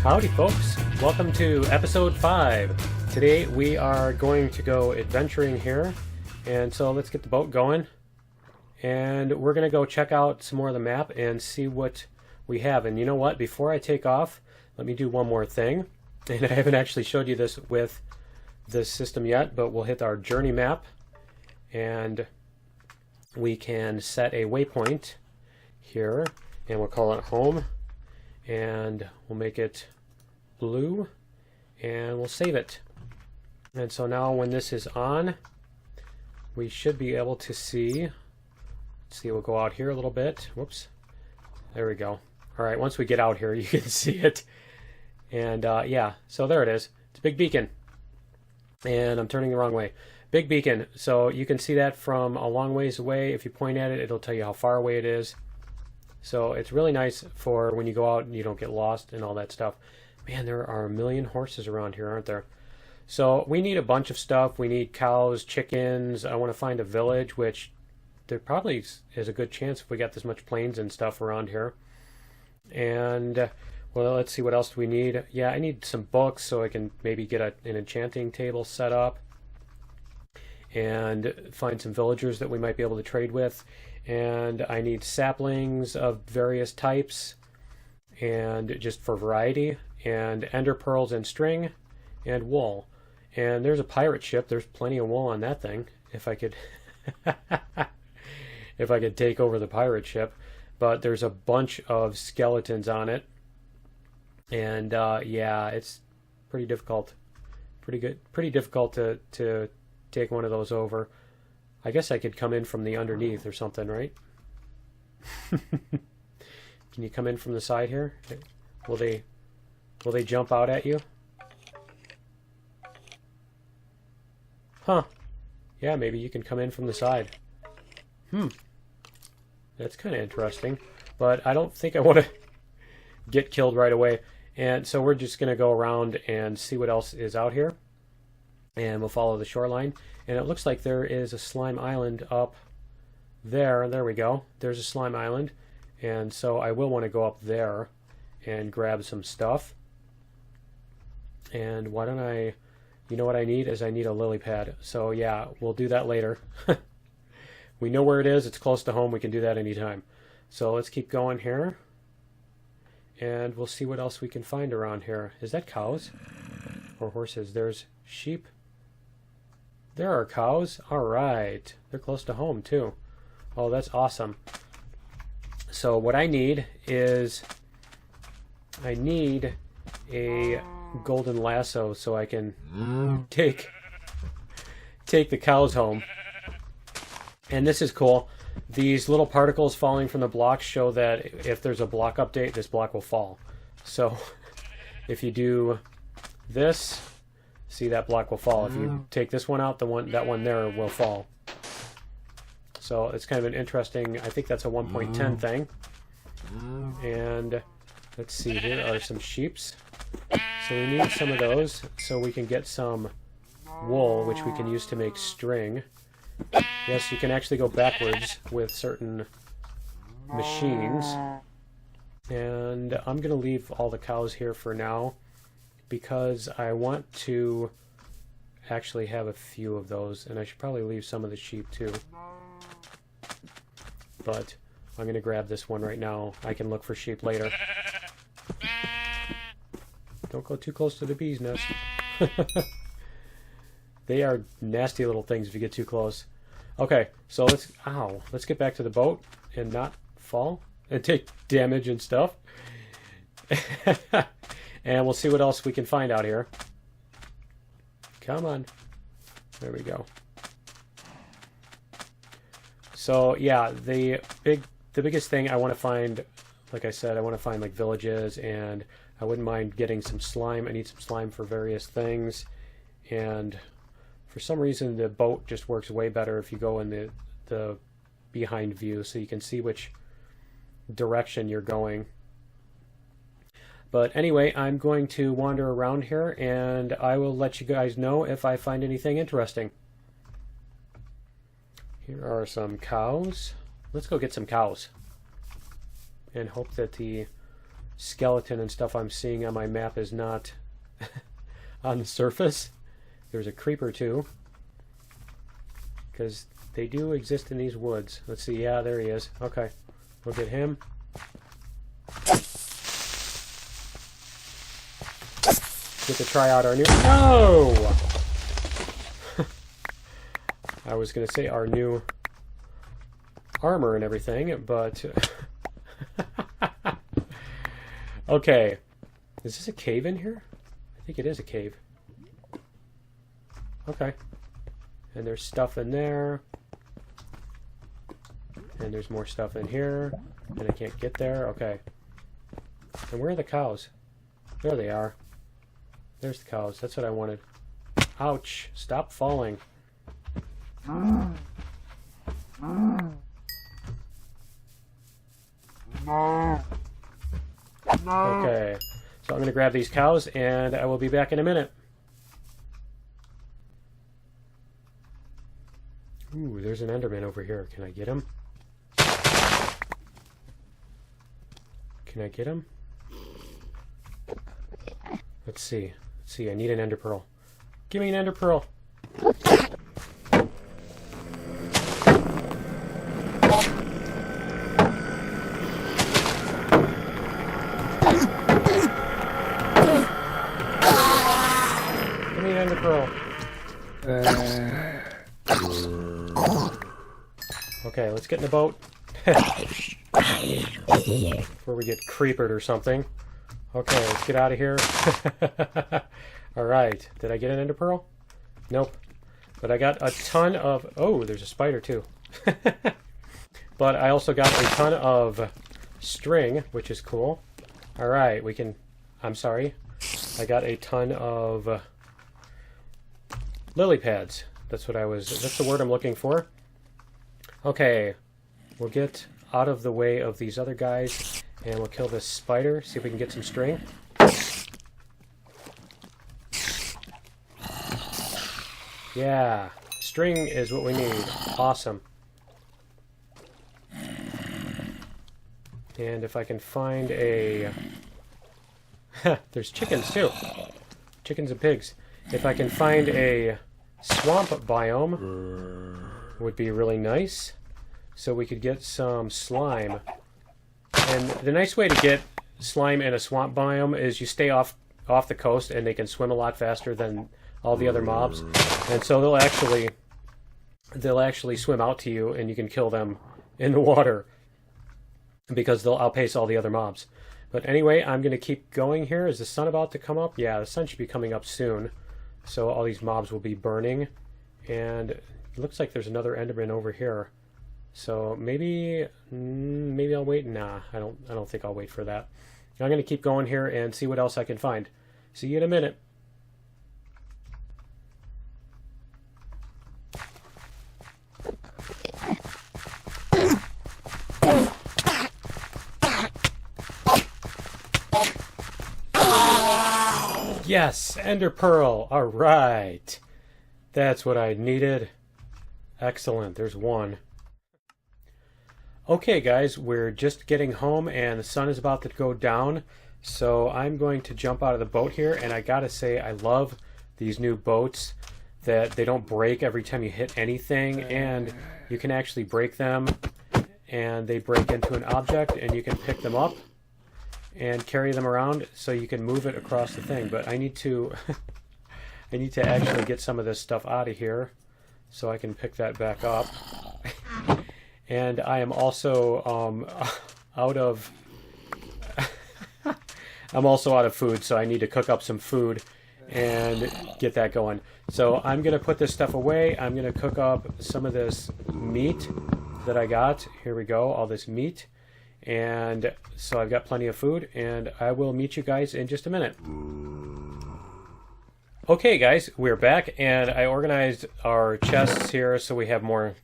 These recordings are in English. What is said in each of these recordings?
Howdy folks, welcome to episode 5. Today we are going to go adventuring here, and so let's get the boat going, and we're going to go check out some more of the map and see what we have. And you know what, before I take off, let me do one more thing, and I haven't actually showed you this with this system yet, but we'll hit our journey map and we can set a waypoint here, and we'll call it home, and we'll make it blue, and we'll save it. And so now when this is on, we should be able to see. Let's see, we'll go out here a little bit. Whoops. There we go. All right, once we get out here, you can see it. And yeah, so there it is. It's a big beacon. And I'm turning the wrong way. Big beacon. So you can see that from a long ways away. If you point at it, it'll tell you how far away it is. So it's really nice for when you go out and you don't get lost and all that stuff. Man, there are a million horses around here, aren't there? So we need a bunch of stuff. We need cows, chickens. I want to find a village, which there probably is a good chance if we got this much plains and stuff around here. And well, let's see, what else do we need? Yeah, I need some books so I can maybe get an enchanting table set up and find some villagers that we might be able to trade with. And I need saplings of various types, and just for variety, and ender pearls and string and wool. And there's a pirate ship. There's plenty of wool on that thing. If I could if I could take over the pirate ship. But there's a bunch of skeletons on it, and yeah, it's pretty difficult. Pretty difficult to take one of those over. I guess I could come in from the underneath or something, right? Can you come in from the side here? Will they jump out at you? Huh. Yeah, maybe you can come in from the side. That's kind of interesting. But I don't think I want to get killed right away. And so we're just going to go around and see what else is out here. And we'll follow the shoreline. And it looks like there is a slime island up there. There we go. There's a slime island. And so I will want to go up there and grab some stuff. And why don't I... You know what I need is I need a lily pad. So yeah, we'll do that later. We know where it is. It's close to home. We can do that anytime. So let's keep going here. And we'll see what else we can find around here. Is that cows? Or horses? There's sheep. There are cows. All right. They're close to home too. Oh, that's awesome. So what I need is I need a golden lasso so I can take the cows home. And this is cool. These little particles falling from the blocks show that if there's a block update, this block will fall. So if you do this, see, that block will fall. If you take this one out, that one there will fall. So it's kind of an interesting, I think that's a 1.10 thing. And let's see, here are some sheeps. So we need some of those so we can get some wool, which we can use to make string. Yes, you can actually go backwards with certain machines. And I'm going to leave all the cows here for now because I want to actually have a few of those, and I should probably leave some of the sheep too. But I'm going to grab this one right now. I can look for sheep later. Don't go too close to the bee's nest. They are nasty little things if you get too close. Okay, so let's get back to the boat and not fall and take damage and stuff. And we'll see what else we can find out here. Come on. There we go. So yeah, the biggest thing I want to find, like I said, I want to find like villages, and I wouldn't mind getting some slime. I need some slime for various things, and for some reason the boat just works way better if you go in the behind view, so you can see which direction you're going. But anyway, I'm going to wander around here, and I will let you guys know if I find anything interesting. Here are some cows. Let's go get some cows and hope that the skeleton and stuff I'm seeing on my map is not on the surface. There's a creeper too, because they do exist in these woods. Let's see. Yeah, there he is. Okay, we'll get him. Get to try out our new... No! I was going to say our new armor and everything, but... Okay. Is this a cave in here? I think it is a cave. Okay. And there's stuff in there. And there's more stuff in here. And I can't get there. Okay. And where are the cows? There they are. There's the cows. That's what I wanted. Ouch. Stop falling. Okay. So I'm going to grab these cows and I will be back in a minute. Ooh, there's an Enderman over here. Can I get him? Can I get him? Let's see. Let's see. I need an ender pearl. Give me an ender pearl. Give me an ender pearl. Okay, let's get in the boat. Before we get creepered or something. Okay, let's get out of here. Alright, did I get an ender pearl? Nope. But I got a ton of... Oh, there's a spider too. But I also got a ton of string, which is cool. Alright, we can... I'm sorry. I got a ton of lily pads. That's what I was... That's the word I'm looking for. Okay, we'll get out of the way of these other guys. And we'll kill this spider, see if we can get some string. Yeah, string is what we need. Awesome. And if I can find a... There's chickens too. Chickens and pigs. If I can find a swamp biome, would be really nice. So we could get some slime. And the nice way to get slime in a swamp biome is you stay off the coast and they can swim a lot faster than all the other mobs. And so they'll actually swim out to you and you can kill them in the water because they'll outpace all the other mobs. But anyway, I'm going to keep going here. Is the sun about to come up? Yeah, the sun should be coming up soon. So all these mobs will be burning. And it looks like there's another Enderman over here. So maybe I'll wait. Nah, I don't think I'll wait for that. I'm going to keep going here and see what else I can find. See you in a minute. Yes, Ender Pearl. All right. That's what I needed. Excellent. There's one. Okay guys, we're just getting home and the sun is about to go down, so I'm going to jump out of the boat here, and I gotta say I love these new boats that they don't break every time you hit anything, and you can actually break them and they break into an object and you can pick them up and carry them around so you can move it across the thing. But I need to I need to actually get some of this stuff out of here so I can pick that back up. And I am also out of I'm also out of food, so I need to cook up some food and get that going. So I'm gonna put this stuff away. I'm gonna cook up some of this meat that I got. Here we go, all this meat. And so I've got plenty of food, and I will meet you guys in just a minute. Okay guys, we're back, and I organized our chests here so we have more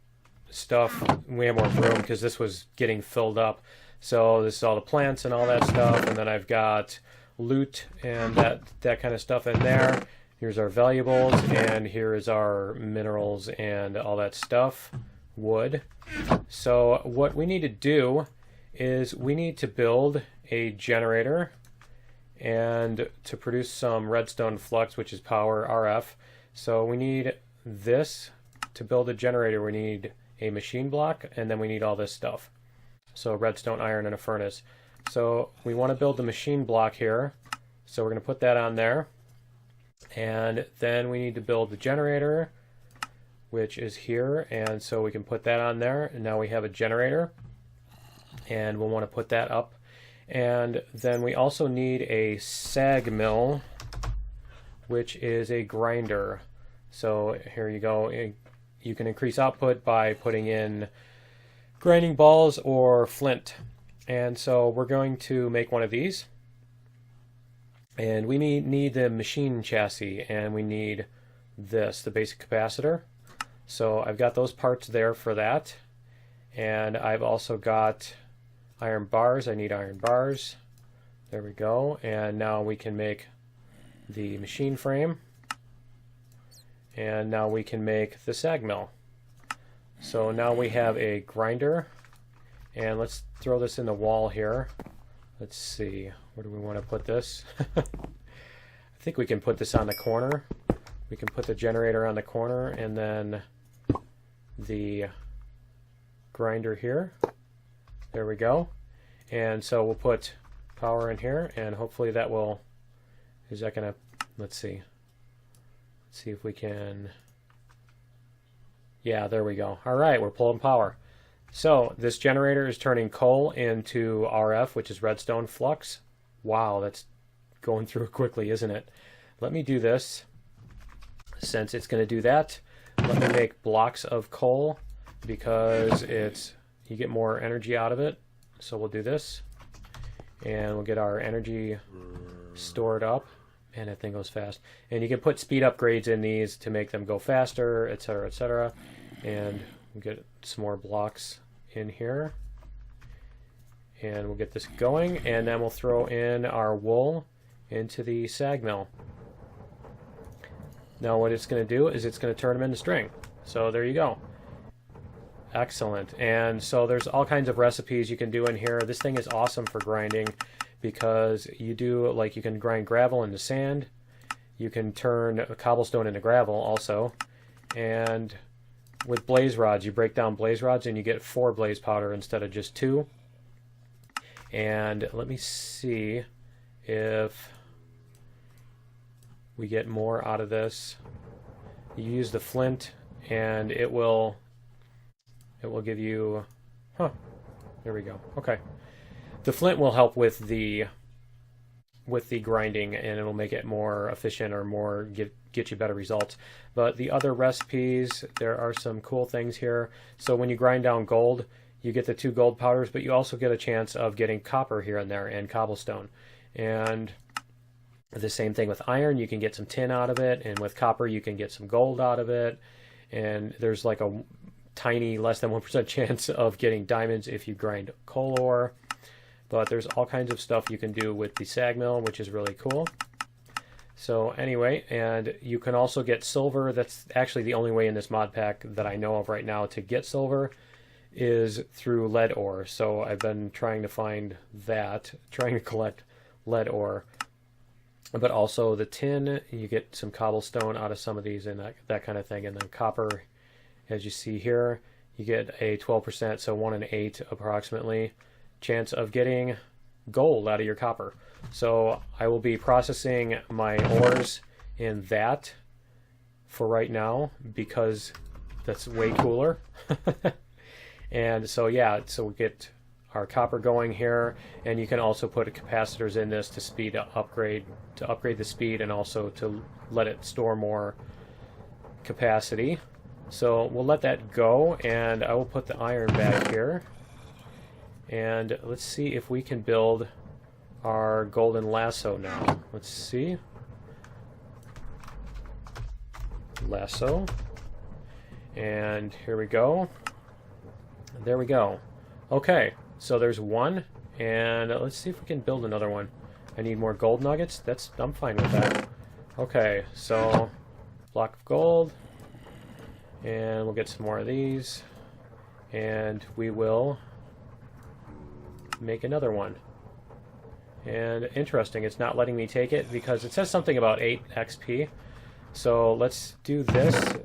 stuff. We have more room because this was getting filled up. So this is all the plants and all that stuff, and then I've got loot and that kind of stuff in there. Here's our valuables, and here is our minerals and all that stuff. Wood. So what we need to do is we need to build a generator and to produce some redstone flux, which is power RF. So we need this to build a generator. We need a machine block, and then we need all this stuff. So redstone, iron, and a furnace. So we want to build the machine block here. So we're going to put that on there. And then we need to build the generator, which is here. And so we can put that on there. And now we have a generator. And we'll want to put that up. And then we also need a sag mill, which is a grinder. So here you go. You can increase output by putting in grinding balls or flint. And so we're going to make one of these. And we need the machine chassis, and we need this, the basic capacitor. So I've got those parts there for that. And I've also got iron bars. I need iron bars. There we go. And now we can make the machine frame. And now we can make the sag mill. So now we have a grinder. And let's throw this in the wall here. Let's see, where do we want to put this? I think we can put this on the corner. We can put the generator on the corner and then the grinder here. There we go. And so we'll put power in here, and hopefully that will, is that going to, let's see. Let's see if we can, yeah, there we go. All right, we're pulling power. So this generator is turning coal into RF, which is redstone flux. Wow, that's going through quickly, isn't it? Let me do this. Since it's going to do that, let me make blocks of coal because you get more energy out of it. So we'll do this, and we'll get our energy stored up. Man, that thing goes fast. And you can put speed upgrades in these to make them go faster, etc., etc. And we'll get some more blocks in here, and we'll get this going, and then we'll throw in our wool into the sag mill. Now what it's going to do is it's going to turn them into string. So there you go. Excellent. And so there's all kinds of recipes you can do in here. This thing is awesome for grinding because you do, like, you can grind gravel into sand, you can turn cobblestone into gravel also, and with blaze rods, you break down blaze rods and you get 4 blaze powder instead of just 2. And let me see if we get more out of this. You use the flint and it will give you, there we go. Okay. The flint will help with the grinding, and it'll make it more efficient or get you better results. But the other recipes, there are some cool things here. So when you grind down gold, you get the 2 gold powders, but you also get a chance of getting copper here and there and cobblestone. And the same thing with iron, you can get some tin out of it, and with copper you can get some gold out of it. And there's like a tiny, less than 1% chance of getting diamonds if you grind coal ore. But there's all kinds of stuff you can do with the sag mill, which is really cool. So anyway, and you can also get silver. That's actually the only way in this mod pack that I know of right now to get silver is through lead ore. So I've been trying to find that, trying to collect lead ore. But also the tin, you get some cobblestone out of some of these and that kind of thing. And then copper, as you see here, you get a 12%, so 1 in 8 approximately, chance of getting gold out of your copper. So I will be processing my ores in that for right now because that's way cooler. And so yeah, so we get our copper going here, and you can also put capacitors in this to upgrade the speed and also to let it store more capacity. So we'll let that go, and I will put the iron back here. And let's see if we can build our golden lasso now. Let's see. Lasso. And here we go. There we go. Okay, so there's one, and let's see if we can build another one. I need more gold nuggets. I'm fine with that. Okay, so block of gold, and we'll get some more of these, and we will make another one. And interesting, it's not letting me take it because it says something about 8 XP. So let's do this.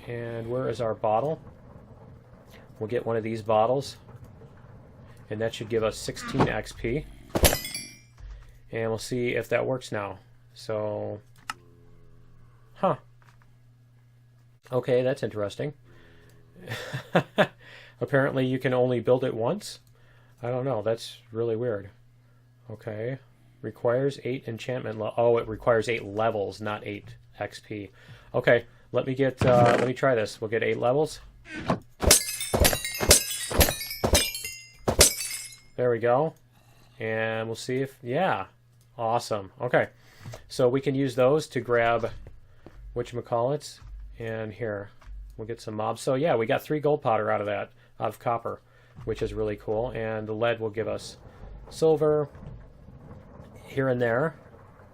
And where is our bottle? We'll get one of these bottles. And that should give us 16 XP. And we'll see if that works now. So, huh. Okay, that's interesting. Apparently you can only build it once. I don't know, that's really weird. Okay, requires 8 enchantment oh, it requires 8 levels, not 8 XP. Okay, let me try this. We'll get 8 levels. There we go. And we'll see if, yeah, awesome. Okay, so we can use those to grab whatchamacallits, and here, we'll get some mobs. So yeah, we got 3 gold powder out of that, out of copper, which is really cool. And the lead will give us silver here and there.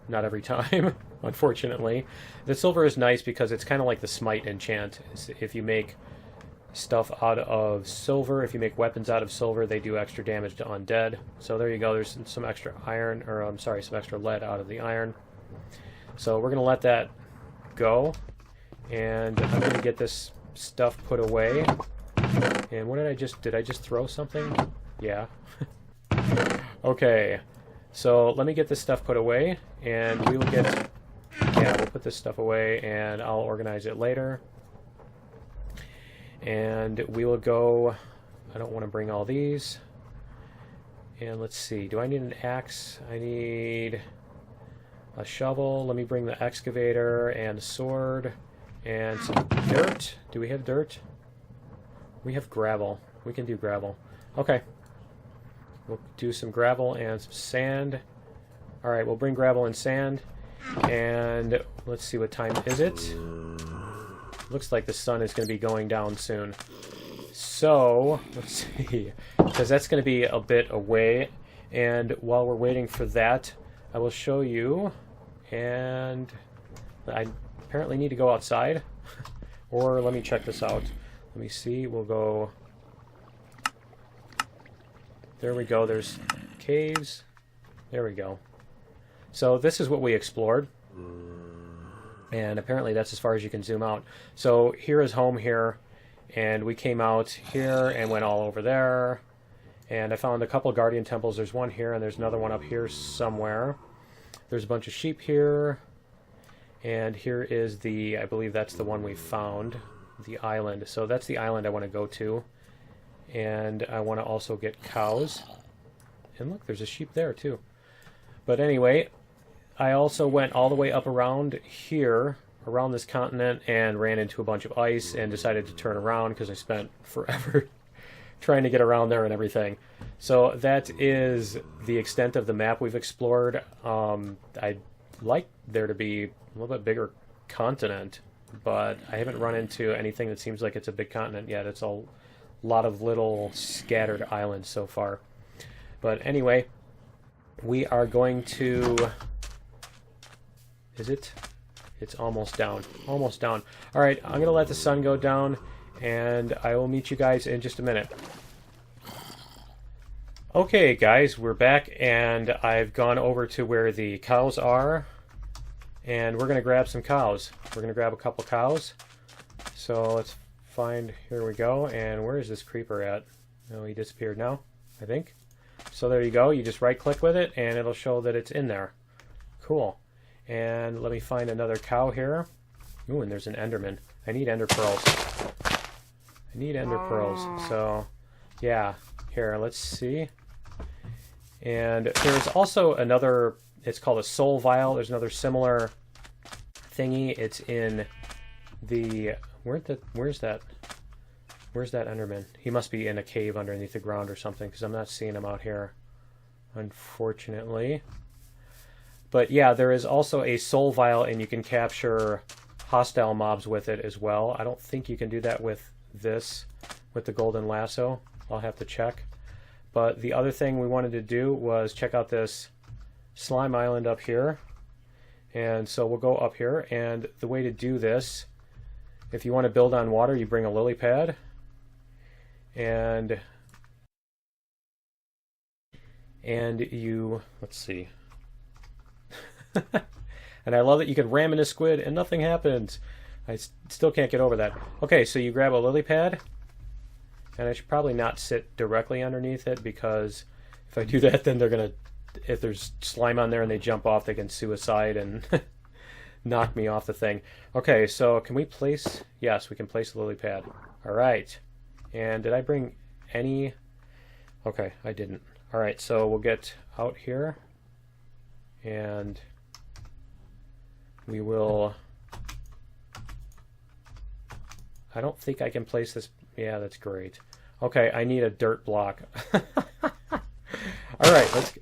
Not every time, unfortunately. The silver is nice because it's kind of like the smite enchant. If you make stuff out of silver, if you make weapons out of silver, they do extra damage to undead. So there you go, there's some extra iron, or I'm sorry, some extra lead out of the iron. So we're going to let that go. And I'm going to get this stuff put away. And what did I just throw something? Yeah. Okay. So let me get this stuff put away, and we will get, yeah, we'll put this stuff away, and I'll organize it later. And we will go, I don't want to bring all these. And let's see, do I need an axe? I need a shovel. Let me bring the excavator and a sword and some dirt. Do we have dirt? We have gravel. We can do gravel. Okay. We'll do some gravel and some sand. Alright, we'll bring gravel and sand. And let's see, what time is it? Looks like the sun is going to be going down soon. So, let's see. Because that's going to be a bit away. And while we're waiting for that, I will show you. And I apparently need to go outside. Or let me check this out. Let me see. We'll go... There we go, there's caves. There we go. So this is what we explored. And apparently that's as far as you can zoom out. So here is home here. And we came out here and went all over there. And I found a couple guardian temples. There's one here and there's another one up here somewhere. There's a bunch of sheep here. And here is the, I believe that's the one we found. The island. So that's the island I want to go to. And I want to also get cows. And look, there's a sheep there too. But anyway, I also went all the way up around here, around this continent, and ran into a bunch of ice and decided to turn around because I spent forever trying to get around there and everything. So that is the extent of the map we've explored. I'd like there to be a little bit bigger continent, but I haven't run into anything that seems like it's a big continent yet. It's a lot of little scattered islands so far. But anyway, we are going to... Is it? It's almost down. Almost down. Alright, I'm going to let the sun go down, and I will meet you guys in just a minute. Okay, guys, we're back, and I've gone over to where the cows are, and we're going to grab some cows. We're going to grab a couple cows. So let's find, here we go, and where is this creeper at? Oh, he disappeared now, I think. So there you go, you just right click with it and it'll show that it's in there. Cool. And let me find another cow here. Ooh, and there's an enderman. I need ender pearls. I need ender pearls. So yeah, here, let's see. And there's also another, it's called a soul vial. There's another similar thingy. It's in the, where's that enderman? He must be in a cave underneath the ground or something, because I'm not seeing him out here, unfortunately. But yeah, there is also a soul vial, and you can capture hostile mobs with it as well. I don't think you can do that with this, with the golden lasso. I'll have to check. But the other thing we wanted to do was check out this slime island up here. And so we'll go up here, and the way to do this, if you want to build on water, you bring a lily pad. And and you, let's see. And I love that you can ram in a squid and nothing happens. I still can't get over that. Okay, so you grab a lily pad, and I should probably not sit directly underneath it, because if I do that, then they're gonna, if there's slime on there and they jump off, they can suicide and knock me off the thing. Okay, so can we place, yes, we can place a lily pad. All right, and did I bring any, okay, I didn't. All right, so we'll get out here, and we will, I don't think I can place this, yeah, that's great. Okay, I need a dirt block. All right, let's,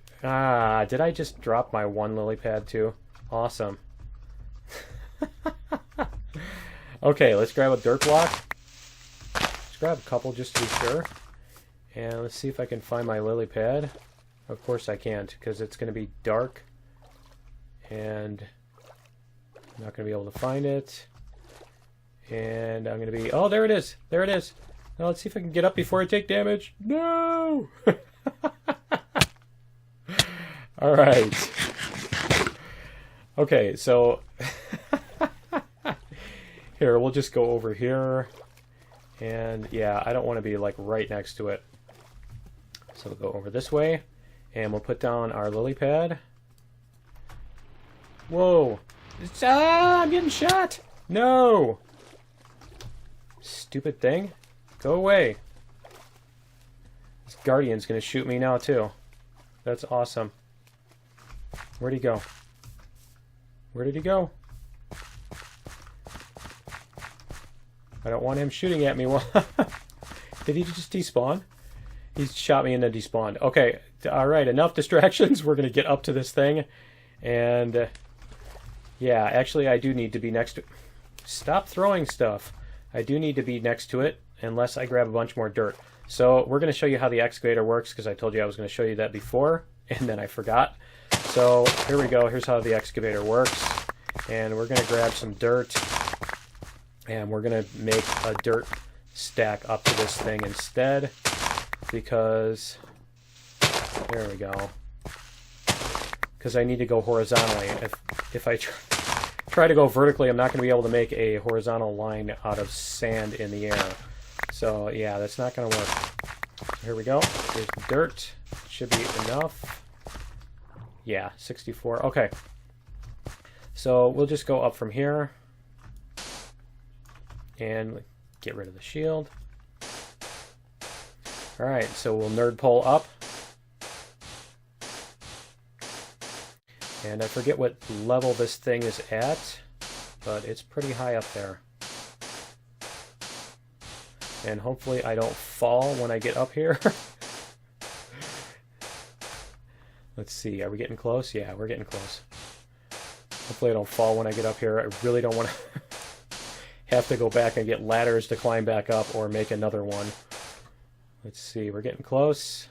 did I just drop my one lily pad too? Awesome. Okay, let's grab a dirt block. Let's grab a couple just to be sure. And let's see if I can find my lily pad. Of course I can't, because it's going to be dark. And I'm not going to be able to find it. And I'm going to be, oh, there it is. There it is. Now let's see if I can get up before I take damage. No! All right. Okay, so here, we'll just go over here. And yeah, I don't want to be like right next to it. So we'll go over this way, and we'll put down our lily pad. Whoa! I'm getting shot! No! Stupid thing. Go away. This guardian's gonna shoot me now too. That's awesome. Where'd he go? Where did he go? I don't want him shooting at me. Did he just despawn? He shot me and then despawned. Okay, alright, enough distractions. We're going to get up to this thing. And, yeah, actually I do need to be next to... Stop throwing stuff. I do need to be next to it, unless I grab a bunch more dirt. So, we're going to show you how the excavator works, because I told you I was going to show you that before, and then I forgot. So, here we go. Here's how the excavator works. And we're going to grab some dirt, and we're going to make a dirt stack up to this thing instead. Because, there we go, because I need to go horizontally. If I try to go vertically, I'm not going to be able to make a horizontal line out of sand in the air. So yeah, that's not going to work. So here we go. Here's the dirt. Should be enough. Yeah, 64. Okay. So we'll just go up from here and get rid of the shield. Alright, so we'll nerd pole up. And I forget what level this thing is at, but it's pretty high up there. And hopefully I don't fall when I get up here. Let's see, are we getting close? Yeah, we're getting close. Hopefully I don't fall when I get up here. I really don't want to have to go back and get ladders to climb back up or make another one. Let's see, we're getting close.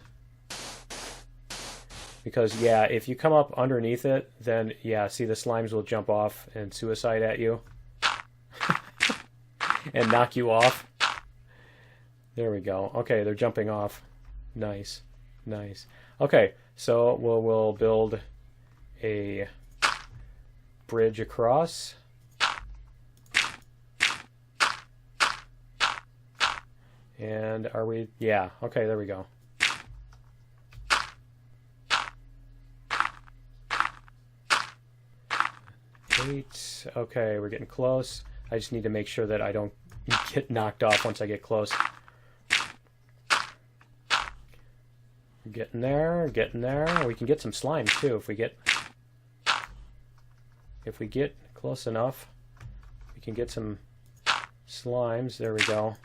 Because, yeah, if you come up underneath it, then, yeah, see, the slimes will jump off and suicide at you. And knock you off. There we go. Okay, they're jumping off. Nice. Nice. Okay, so we'll build a bridge across. And are we... Yeah, okay, there we go. Eight. Okay, we're getting close. I just need to make sure that I don't get knocked off once I get close. Getting there, getting there. We can get some slime too if we get close enough. We can get some slimes. There we go.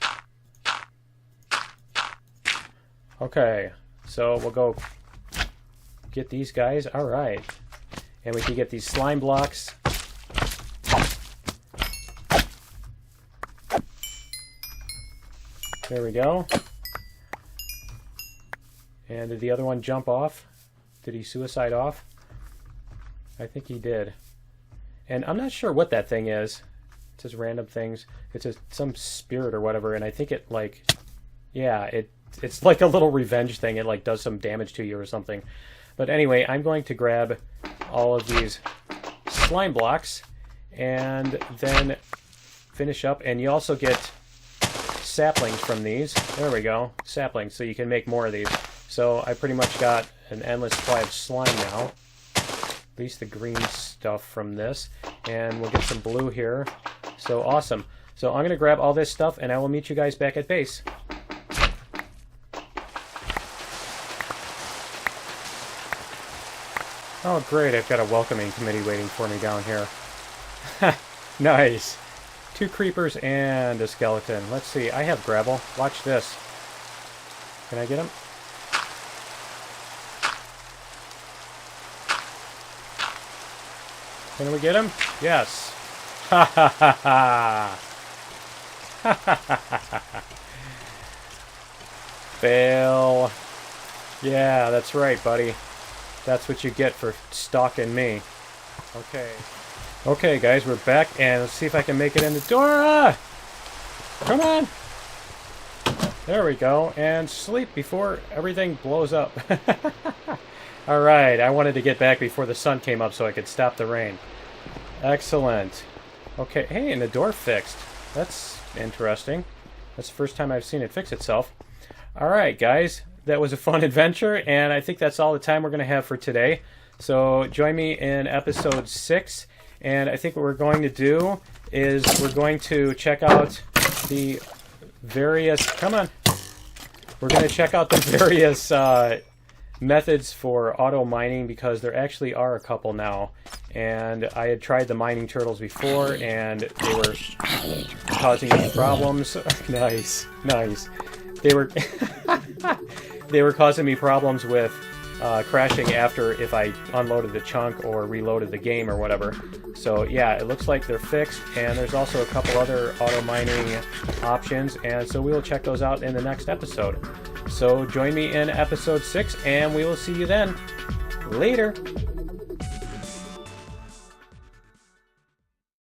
Okay, so we'll go get these guys. All right, and we can get these slime blocks. There we go. And did the other one jump off? Did he suicide off? I think he did. And I'm not sure what that thing is. It says random things. It's some spirit or whatever, and I think it, like, yeah, it's like a little revenge thing. It, like, does some damage to you or something. But anyway, I'm going to grab all of these slime blocks and then finish up. And you also get saplings from these. There we go, saplings, so you can make more of these. So I pretty much got an endless supply of slime now. At least the green stuff from this. And we'll get some blue here. So awesome. So I'm going to grab all this stuff and I will meet you guys back at base. Oh great, I've got a welcoming committee waiting for me down here. Nice. 2 creepers and a skeleton. Let's see, I have gravel. Watch this. Can I get him? Can we get him? Yes. Ha ha ha ha. Ha ha ha ha. Fail. Yeah, that's right, buddy. That's what you get for stalking me. Okay. Okay, guys, we're back, and let's see if I can make it in the door. Ah! Come on! There we go. And sleep before everything blows up. Alright, I wanted to get back before the sun came up so I could stop the rain. Excellent. Okay, hey, and the door fixed. That's interesting. That's the first time I've seen it fix itself. Alright, guys. That was a fun adventure, and I think that's all the time we're going to have for today. So join me in episode 6, and I think what we're going to do is we're going to check out the various... Come on! We're going to check out the various methods for auto mining, because there actually are a couple now. And I had tried the mining turtles before, and they were causing me problems. Nice, nice. They were... They were causing me problems with crashing after if I unloaded the chunk or reloaded the game or whatever. So yeah, it looks like they're fixed, and there's also a couple other auto mining options, and so we will check those out in the next episode. So join me in episode 6, and we will see you then. Later!